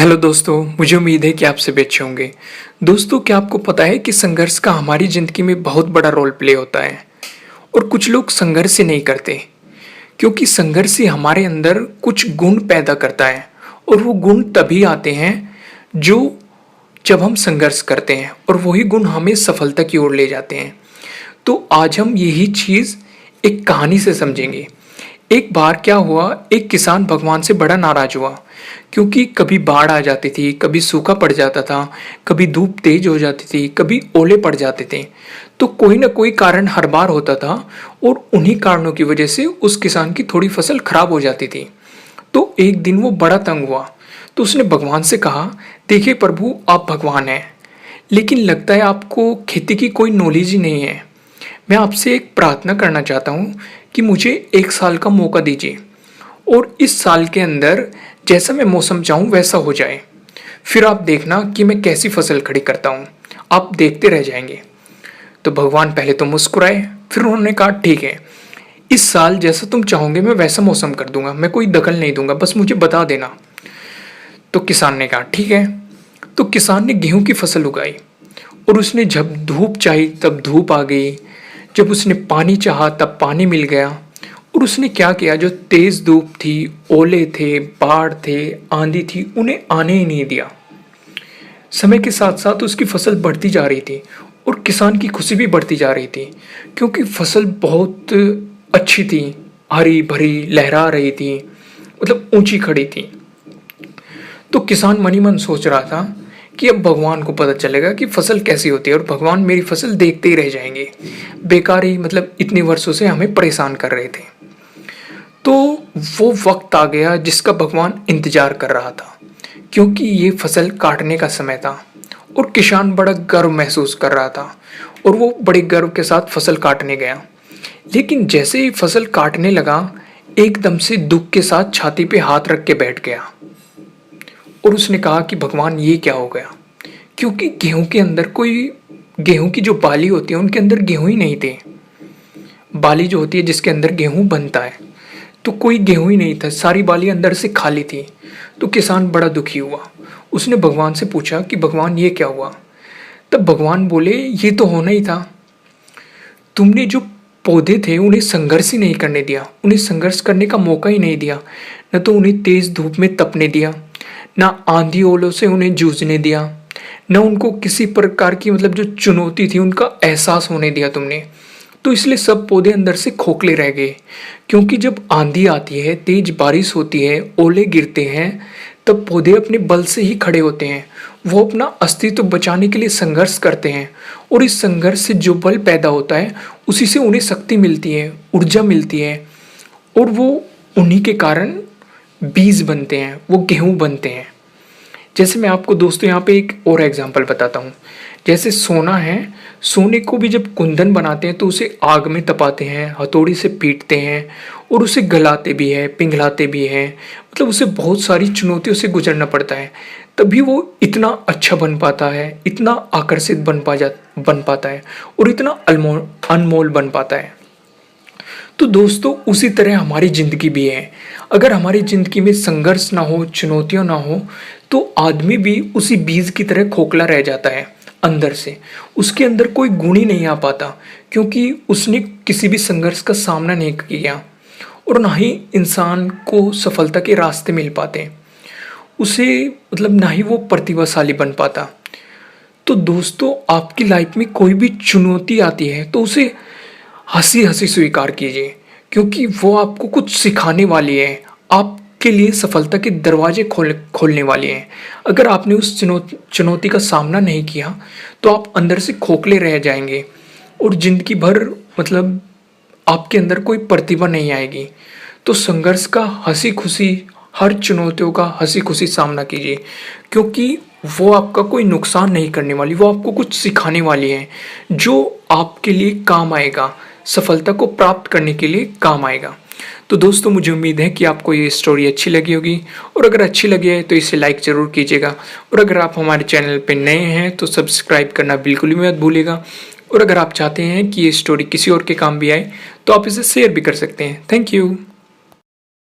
Hello दोस्तों, मुझे उम्मीद है कि आप सभी अच्छे होंगे। दोस्तों, क्या आपको पता है कि संघर्ष का हमारी ज़िंदगी में बहुत बड़ा रोल प्ले होता है और कुछ लोग संघर्ष ही नहीं करते क्योंकि संघर्ष ही हमारे अंदर कुछ गुण पैदा करता है और वो गुण तभी आते हैं जो जब हम संघर्ष करते हैं और वही गुण हमें सफलता की ओर ले जाते हैं। तो आज हम यही चीज़ एक कहानी से समझेंगे। एक बार क्या हुआ, एक किसान भगवान से बड़ा नाराज हुआ क्योंकि कभी बाढ़ आ जाती थी, कभी सूखा पड़ जाता था, कभी धूप तेज हो जाती थी, कभी ओले पड़ जाते थे। तो कोई ना कोई कारण हर बार होता था और उन्हीं कारणों की वजह से उस किसान की थोड़ी फसल खराब हो जाती थी। तो एक दिन वो बड़ा तंग हुआ, तो उसने भगवान से कहा, देखिए प्रभु, आप भगवान हैं, लेकिन लगता है आपको खेती की कोई नॉलेज ही नहीं है। मैं आपसे एक प्रार्थना करना चाहता हूँ कि मुझे 1 साल का मौका दीजिए और इस साल के अंदर जैसा मैं मौसम चाहूँ वैसा हो जाए। फिर आप देखना कि मैं कैसी फसल खड़ी करता हूँ, आप देखते रह जाएंगे। तो भगवान पहले तो मुस्कुराए, फिर उन्होंने कहा, ठीक है, इस साल जैसा तुम चाहोगे मैं वैसा मौसम कर दूंगा, मैं कोई दखल नहीं दूंगा, बस मुझे बता देना। तो किसान ने कहा, ठीक है। तो किसान ने गेहूं की फसल उगाई और उसने जब धूप चाही तब धूप आ गई, जब उसने पानी चाहा तब पानी मिल गया। और उसने क्या किया, जो तेज धूप थी, ओले थे, बाढ़ थे, आंधी थी, उन्हें आने ही नहीं दिया। समय के साथ साथ उसकी फसल बढ़ती जा रही थी और किसान की खुशी भी बढ़ती जा रही थी क्योंकि फसल बहुत अच्छी थी, हरी भरी लहरा रही थी, मतलब ऊंची खड़ी थी। तो किसान मन ही मन सोच रहा था कि अब भगवान को पता चलेगा कि फसल कैसी होती है और भगवान मेरी फसल देखते ही रह जाएंगे, बेकार ही, मतलब इतने वर्षों से हमें परेशान कर रहे थे। तो वो वक्त आ गया जिसका भगवान इंतजार कर रहा था क्योंकि ये फसल काटने का समय था और किसान बड़ा गर्व महसूस कर रहा था और वो बड़े गर्व के साथ फसल काटने गया। लेकिन जैसे ही फसल काटने लगा, एकदम से दुख के साथ छाती पे हाथ रख के बैठ गया और उसने कहा कि भगवान, ये क्या हो गया, क्योंकि गेहूं के अंदर कोई, गेहूं की जो बाली होती है उनके अंदर गेहूं ही नहीं थे। बाली जो होती है जिसके अंदर गेहूं बनता है, तो कोई गेहूं ही नहीं था, सारी बाली अंदर से खाली थी। तो किसान बड़ा दुखी हुआ, उसने भगवान से पूछा कि भगवान, ये क्या हुआ। तब भगवान बोले, ये तो होना ही था, तुमने जो पौधे थे उन्हें संघर्ष ही नहीं करने दिया, उन्हें संघर्ष करने का मौका ही नहीं दिया, न तो उन्हें तेज धूप में तपने दिया, ना आंधी ओलों से उन्हें जूझने दिया, न उनको किसी प्रकार की, मतलब जो चुनौती थी उनका एहसास होने दिया तुमने। तो इसलिए सब पौधे अंदर से खोखले रह गए क्योंकि जब आंधी आती है, तेज बारिश होती है, ओले गिरते हैं, तब पौधे अपने बल से ही खड़े होते हैं। वो अपना अस्तित्व बचाने के लिए संघर्ष करते हैं और इस संघर्ष से जो बल पैदा होता है उसी से उन्हें शक्ति मिलती है, ऊर्जा मिलती है और वो उन्हीं के कारण बीज बनते हैं, वो गेहूं बनते हैं। जैसे मैं आपको दोस्तों यहाँ पे एक और एग्जांपल बताता हूँ। जैसे सोना है, सोने को भी जब कुंदन बनाते हैं तो उसे आग में तपाते हैं, हथौड़ी से पीटते हैं और उसे गलाते भी हैं, पिघलाते भी हैं, मतलब उसे बहुत सारी चुनौतियों से गुजरना पड़ता है, तभी वो इतना अच्छा बन पाता है, इतना आकर्षित बन पाता है और इतना अनमोल बन पाता है। तो दोस्तों, उसी तरह हमारी ज़िंदगी भी है। अगर हमारी ज़िंदगी में संघर्ष ना हो, चुनौतियाँ ना हो, तो आदमी भी उसी बीज की तरह खोखला रह जाता है अंदर से। उसके अंदर कोई गुण ही नहीं आ पाता क्योंकि उसने किसी भी संघर्ष का सामना नहीं किया और ना ही इंसान को सफलता के रास्ते मिल पाते, उसे, मतलब ना ही वो प्रतिभाशाली बन पाता। तो दोस्तों, आपकी लाइफ में कोई भी चुनौती आती है तो उसे हंसी हंसी स्वीकार कीजिए क्योंकि वो आपको कुछ सिखाने वाली है, आपके लिए सफलता के दरवाजे खोलने वाली है। अगर आपने उस चुनौती का सामना नहीं किया तो आप अंदर से खोखले रह जाएंगे और जिंदगी भर, मतलब आपके अंदर कोई प्रतिभा नहीं आएगी। तो संघर्ष का हंसी खुशी, हर चुनौतियों का हंसी खुशी सामना कीजिए क्योंकि वो आपका कोई नुकसान नहीं करने वाली, वो आपको कुछ सिखाने वाली है जो आपके लिए काम आएगा, सफलता को प्राप्त करने के लिए काम आएगा। तो दोस्तों, मुझे उम्मीद है कि आपको ये स्टोरी अच्छी लगी होगी और अगर अच्छी लगी है तो इसे लाइक ज़रूर कीजिएगा और अगर आप हमारे चैनल पर नए हैं तो सब्सक्राइब करना बिल्कुल भी मत भूलिएगा और अगर आप चाहते हैं कि ये स्टोरी किसी और के काम भी आए तो आप इसे शेयर भी कर सकते हैं। Thank you.